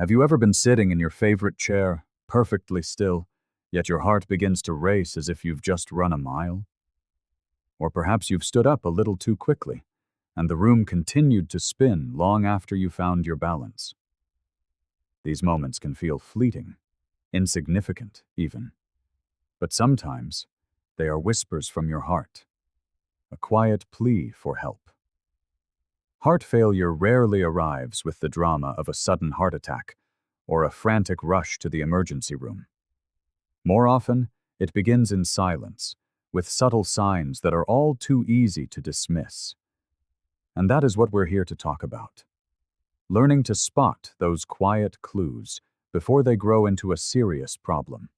Have you ever been sitting in your favorite chair, perfectly still, yet your heart begins to race as if you've just run a mile? Or perhaps you've stood up a little too quickly, and the room continued to spin long after you found your balance. These moments can feel fleeting, insignificant even, but sometimes they are whispers from your heart, a quiet plea for help. Heart failure rarely arrives with the drama of a sudden heart attack or a frantic rush to the emergency room. More often, it begins in silence, with subtle signs that are all too easy to dismiss. And that is what we're here to talk about. Learning to spot those quiet clues before they grow into a serious problem.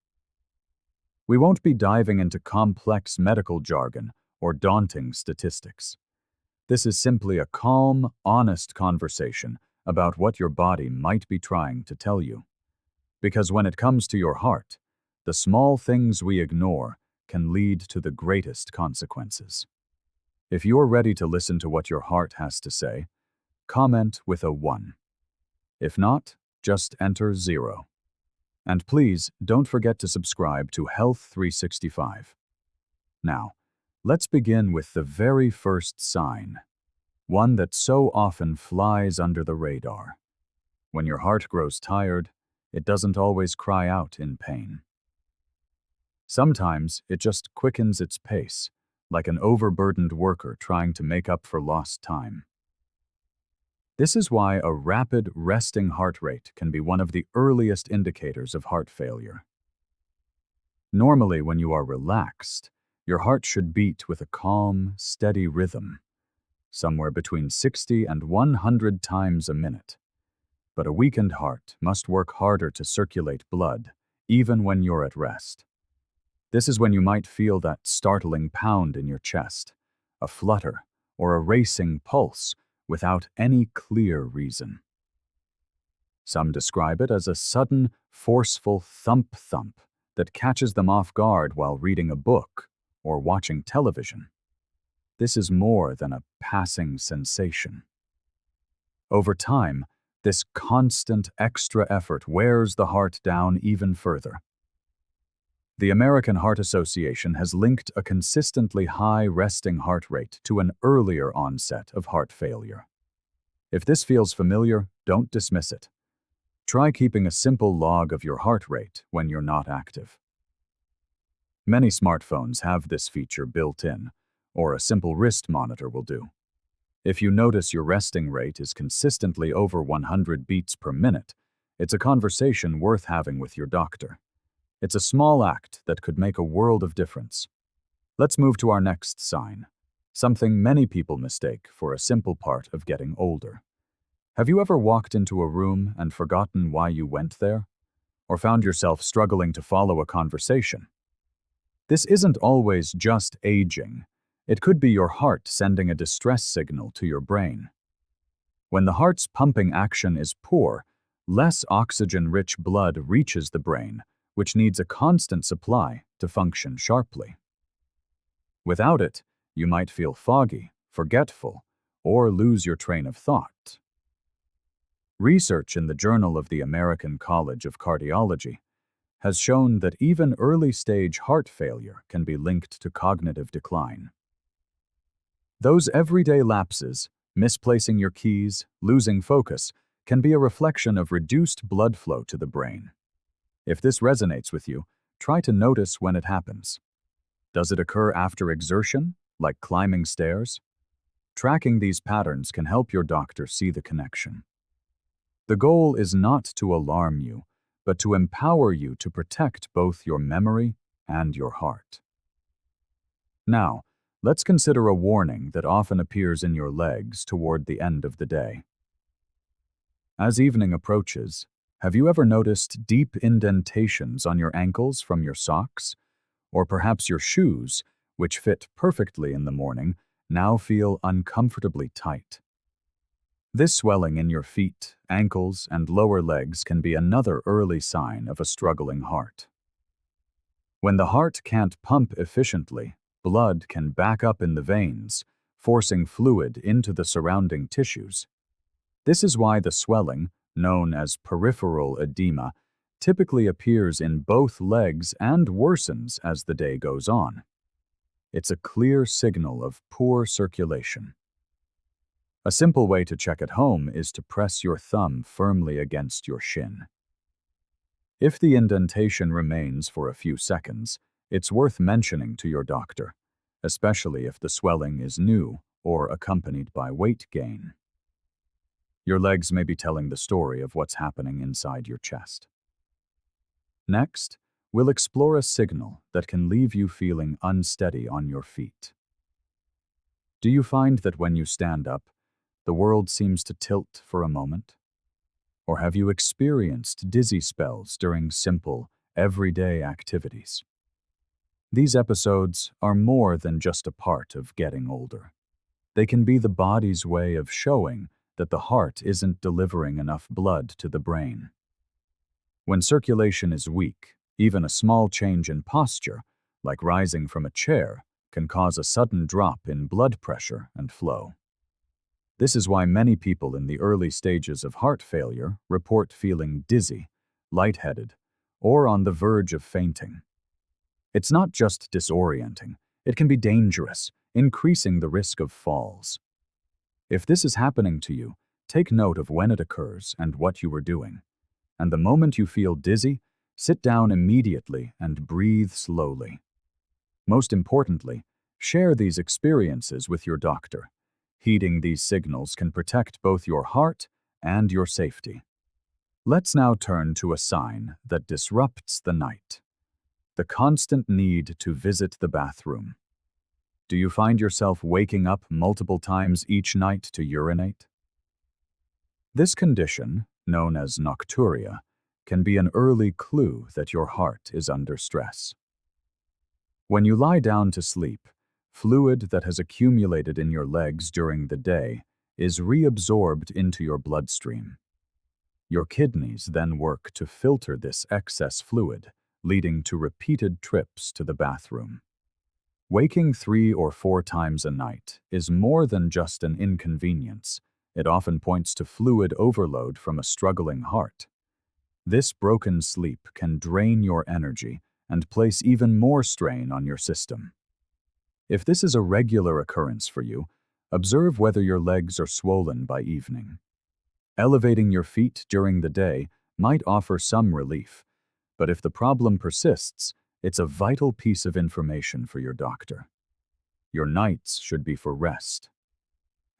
We won't be diving into complex medical jargon or daunting statistics. This is simply a calm, honest conversation about what your body might be trying to tell you. Because when it comes to your heart, the small things we ignore can lead to the greatest consequences. If you're ready to listen to what your heart has to say, comment with a 1. If not, just enter 0. And please don't forget to subscribe to Health 365. Now, let's begin with the very first sign, one that so often flies under the radar. When your heart grows tired, it doesn't always cry out in pain. Sometimes it just quickens its pace, like an overburdened worker trying to make up for lost time. This is why a rapid resting heart rate can be one of the earliest indicators of heart failure. Normally, when you are relaxed, your heart should beat with a calm, steady rhythm, somewhere between 60 and 100 times a minute. But a weakened heart must work harder to circulate blood, even when you're at rest. This is when you might feel that startling pound in your chest, a flutter, or a racing pulse without any clear reason. Some describe it as a sudden, forceful thump-thump that catches them off guard while reading a book or watching television. This is more than a passing sensation. Over time, this constant extra effort wears the heart down even further. The American Heart Association has linked a consistently high resting heart rate to an earlier onset of heart failure. If this feels familiar, don't dismiss it. Try keeping a simple log of your heart rate when you're not active. Many smartphones have this feature built in, or a simple wrist monitor will do. If you notice your resting rate is consistently over 100 beats per minute, it's a conversation worth having with your doctor. It's a small act that could make a world of difference. Let's move to our next sign, something many people mistake for a simple part of getting older. Have you ever walked into a room and forgotten why you went there? Or found yourself struggling to follow a conversation? This isn't always just aging. It could be your heart sending a distress signal to your brain. When the heart's pumping action is poor, less oxygen-rich blood reaches the brain, which needs a constant supply to function sharply. Without it, you might feel foggy, forgetful, or lose your train of thought. Research in the Journal of the American College of Cardiology has shown that even early-stage heart failure can be linked to cognitive decline. Those everyday lapses, misplacing your keys, losing focus, can be a reflection of reduced blood flow to the brain. If this resonates with you, try to notice when it happens. Does it occur after exertion, like climbing stairs? Tracking these patterns can help your doctor see the connection. The goal is not to alarm you, but to empower you to protect both your memory and your heart. Now, let's consider a warning that often appears in your legs toward the end of the day. As evening approaches, have you ever noticed deep indentations on your ankles from your socks? Or perhaps your shoes, which fit perfectly in the morning, now feel uncomfortably tight. This swelling in your feet, ankles, and lower legs can be another early sign of a struggling heart. When the heart can't pump efficiently, blood can back up in the veins, forcing fluid into the surrounding tissues. This is why the swelling, known as peripheral edema, typically appears in both legs and worsens as the day goes on. It's a clear signal of poor circulation. A simple way to check at home is to press your thumb firmly against your shin. If the indentation remains for a few seconds, it's worth mentioning to your doctor, especially if the swelling is new or accompanied by weight gain. Your legs may be telling the story of what's happening inside your chest. Next, we'll explore a signal that can leave you feeling unsteady on your feet. Do you find that when you stand up, the world seems to tilt for a moment? Or have you experienced dizzy spells during simple, everyday activities? These episodes are more than just a part of getting older. They can be the body's way of showing that the heart isn't delivering enough blood to the brain. When circulation is weak, even a small change in posture, like rising from a chair, can cause a sudden drop in blood pressure and flow. This is why many people in the early stages of heart failure report feeling dizzy, lightheaded, or on the verge of fainting. It's not just disorienting, it can be dangerous, increasing the risk of falls. If this is happening to you, take note of when it occurs and what you are doing. And the moment you feel dizzy, sit down immediately and breathe slowly. Most importantly, share these experiences with your doctor. Heeding these signals can protect both your heart and your safety. Let's now turn to a sign that disrupts the night: the constant need to visit the bathroom. Do you find yourself waking up multiple times each night to urinate? This condition, known as nocturia, can be an early clue that your heart is under stress. When you lie down to sleep, fluid that has accumulated in your legs during the day is reabsorbed into your bloodstream. Your kidneys then work to filter this excess fluid, leading to repeated trips to the bathroom. Waking 3 or 4 times a night is more than just an inconvenience. It often points to fluid overload from a struggling heart. This broken sleep can drain your energy and place even more strain on your system. If this is a regular occurrence for you, observe whether your legs are swollen by evening. Elevating your feet during the day might offer some relief, but if the problem persists, it's a vital piece of information for your doctor. Your nights should be for rest,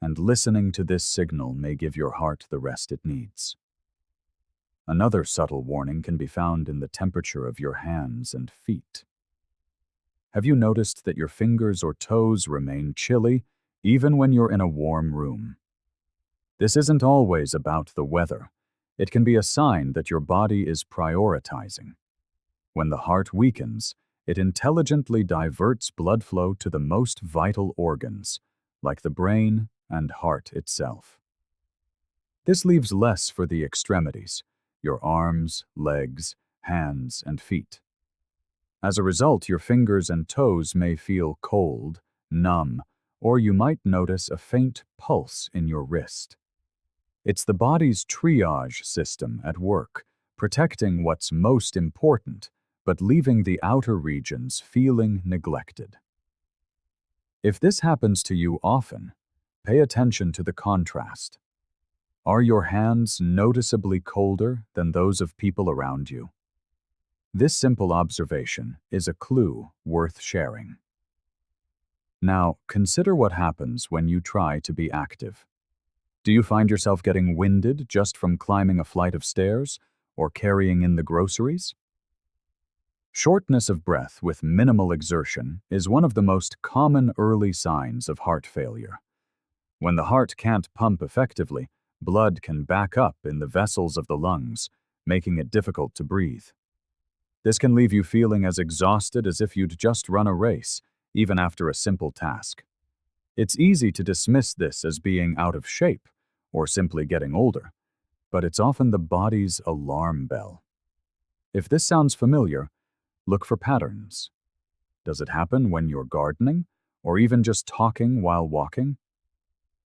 and listening to this signal may give your heart the rest it needs. Another subtle warning can be found in the temperature of your hands and feet. Have you noticed that your fingers or toes remain chilly even when you're in a warm room? This isn't always about the weather. It can be a sign that your body is prioritizing. When the heart weakens, it intelligently diverts blood flow to the most vital organs, like the brain and heart itself. This leaves less for the extremities: your arms, legs, hands, and feet. As a result, your fingers and toes may feel cold, numb, or you might notice a faint pulse in your wrist. It's the body's triage system at work, protecting what's most important, but leaving the outer regions feeling neglected. If this happens to you often, pay attention to the contrast. Are your hands noticeably colder than those of people around you? This simple observation is a clue worth sharing. Now, consider what happens when you try to be active. Do you find yourself getting winded just from climbing a flight of stairs or carrying in the groceries? Shortness of breath with minimal exertion is one of the most common early signs of heart failure. When the heart can't pump effectively, blood can back up in the vessels of the lungs, making it difficult to breathe. This can leave you feeling as exhausted as if you'd just run a race, even after a simple task. It's easy to dismiss this as being out of shape or simply getting older, but it's often the body's alarm bell. If this sounds familiar, look for patterns. Does it happen when you're gardening or even just talking while walking?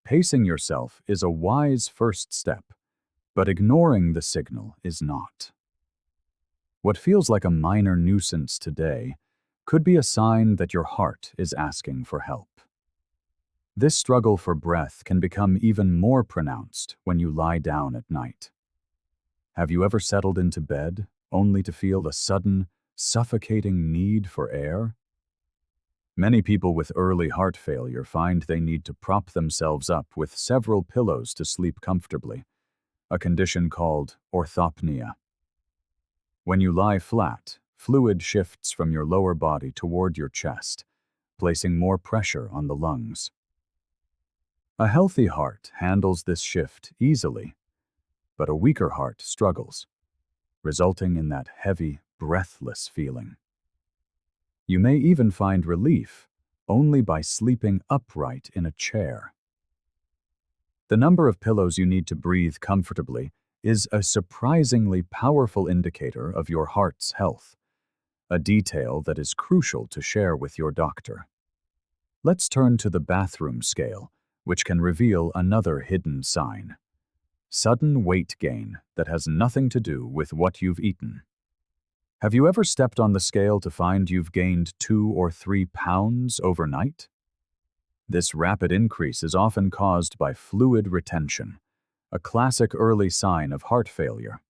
Pacing yourself is a wise first step. But ignoring the signal is not. What feels like a minor nuisance today could be a sign that your heart is asking for help. This struggle for breath can become even more pronounced when you lie down at night. Have you ever settled into bed only to feel a sudden, suffocating need for air? Many people with early heart failure find they need to prop themselves up with several pillows to sleep comfortably, a condition called orthopnea. When you lie flat, fluid shifts from your lower body toward your chest, placing more pressure on the lungs. A healthy heart handles this shift easily, but a weaker heart struggles, resulting in that heavy, breathless feeling. You may even find relief only by sleeping upright in a chair. The number of pillows you need to breathe comfortably is a surprisingly powerful indicator of your heart's health, a detail that is crucial to share with your doctor. Let's turn to the bathroom scale, which can reveal another hidden sign: sudden weight gain that has nothing to do with what you've eaten. Have you ever stepped on the scale to find you've gained 2 or 3 pounds overnight? This rapid increase is often caused by fluid retention, a classic early sign of heart failure.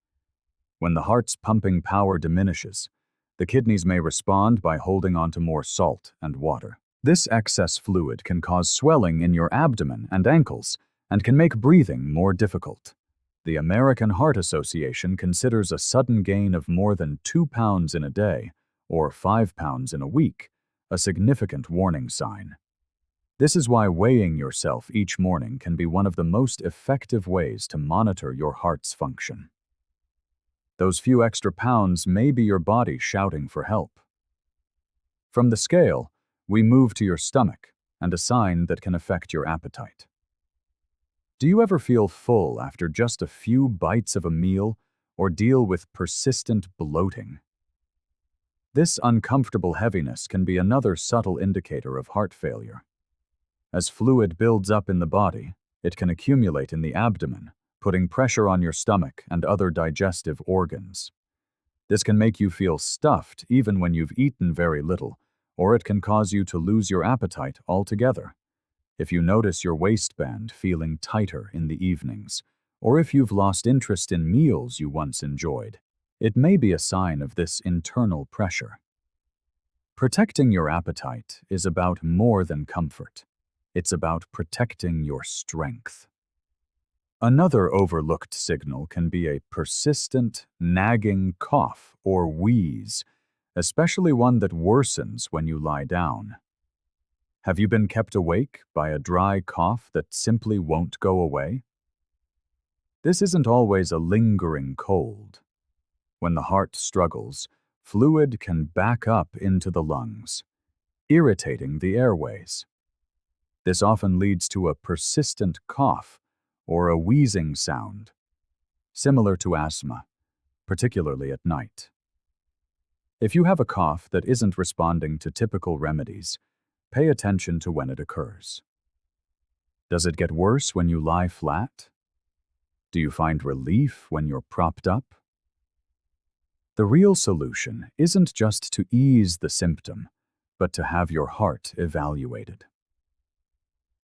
When the heart's pumping power diminishes, the kidneys may respond by holding onto more salt and water. This excess fluid can cause swelling in your abdomen and ankles and can make breathing more difficult. The American Heart Association considers a sudden gain of more than 2 pounds in a day, or 5 pounds in a week, a significant warning sign. This is why weighing yourself each morning can be one of the most effective ways to monitor your heart's function. Those few extra pounds may be your body shouting for help. From the scale, we move to your stomach, and a sign that can affect your appetite. Do you ever feel full after just a few bites of a meal, or deal with persistent bloating? This uncomfortable heaviness can be another subtle indicator of heart failure. As fluid builds up in the body, it can accumulate in the abdomen, putting pressure on your stomach and other digestive organs. This can make you feel stuffed even when you've eaten very little, or it can cause you to lose your appetite altogether. If you notice your waistband feeling tighter in the evenings, or if you've lost interest in meals you once enjoyed, it may be a sign of this internal pressure. Protecting your appetite is about more than comfort. It's about protecting your strength. Another overlooked signal can be a persistent, nagging cough or wheeze, especially one that worsens when you lie down. Have you been kept awake by a dry cough that simply won't go away? This isn't always a lingering cold. When the heart struggles, fluid can back up into the lungs, irritating the airways. This often leads to a persistent cough or a wheezing sound, similar to asthma, particularly at night. If you have a cough that isn't responding to typical remedies, pay attention to when it occurs. Does it get worse when you lie flat? Do you find relief when you're propped up? The real solution isn't just to ease the symptom, but to have your heart evaluated.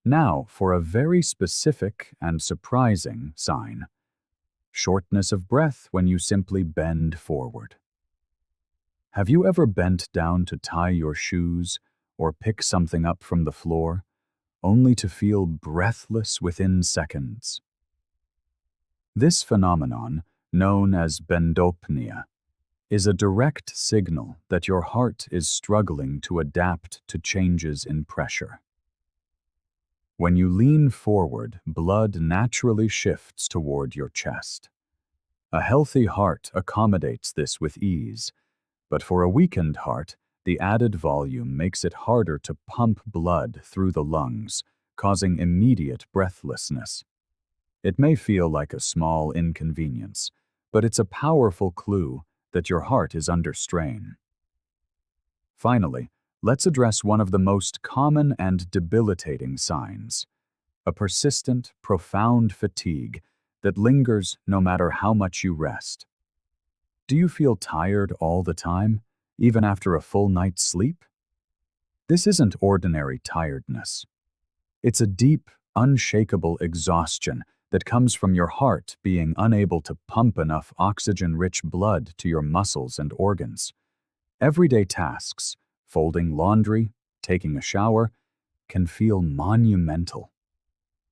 Now, for a very specific and surprising sign: shortness of breath when you simply bend forward. Have you ever bent down to tie your shoes or pick something up from the floor, only to feel breathless within seconds? This phenomenon, known as bendopnea, is a direct signal that your heart is struggling to adapt to changes in pressure. When you lean forward, blood naturally shifts toward your chest. A healthy heart accommodates this with ease, but for a weakened heart, the added volume makes it harder to pump blood through the lungs, causing immediate breathlessness. It may feel like a small inconvenience, but it's a powerful clue that your heart is under strain. Finally, let's address one of the most common and debilitating signs: a persistent, profound fatigue that lingers no matter how much you rest. Do you feel tired all the time, even after a full night's sleep? This isn't ordinary tiredness. It's a deep, unshakable exhaustion that comes from your heart being unable to pump enough oxygen-rich blood to your muscles and organs. Everyday tasks, folding laundry, taking a shower, can feel monumental.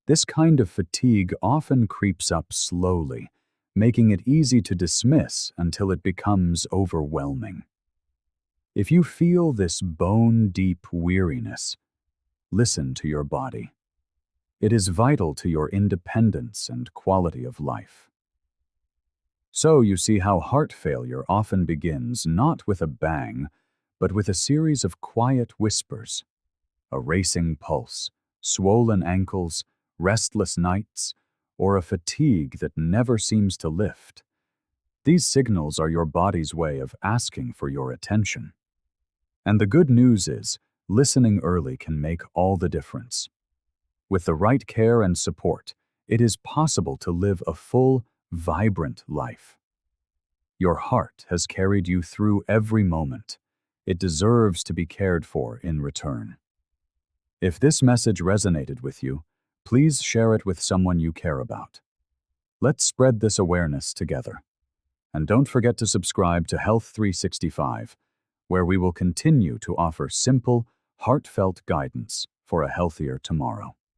This kind of fatigue often creeps up slowly, making it easy to dismiss until it becomes overwhelming. If you feel this bone-deep weariness, listen to your body. It is vital to your independence and quality of life. So you see how heart failure often begins not with a bang, but with a series of quiet whispers: a racing pulse, swollen ankles, restless nights, or a fatigue that never seems to lift. These signals are your body's way of asking for your attention. And the good news is, listening early can make all the difference. With the right care and support, it is possible to live a full, vibrant life. Your heart has carried you through every moment. It deserves to be cared for in return. If this message resonated with you, please share it with someone you care about. Let's spread this awareness together. And don't forget to subscribe to Health 365, where we will continue to offer simple, heartfelt guidance for a healthier tomorrow.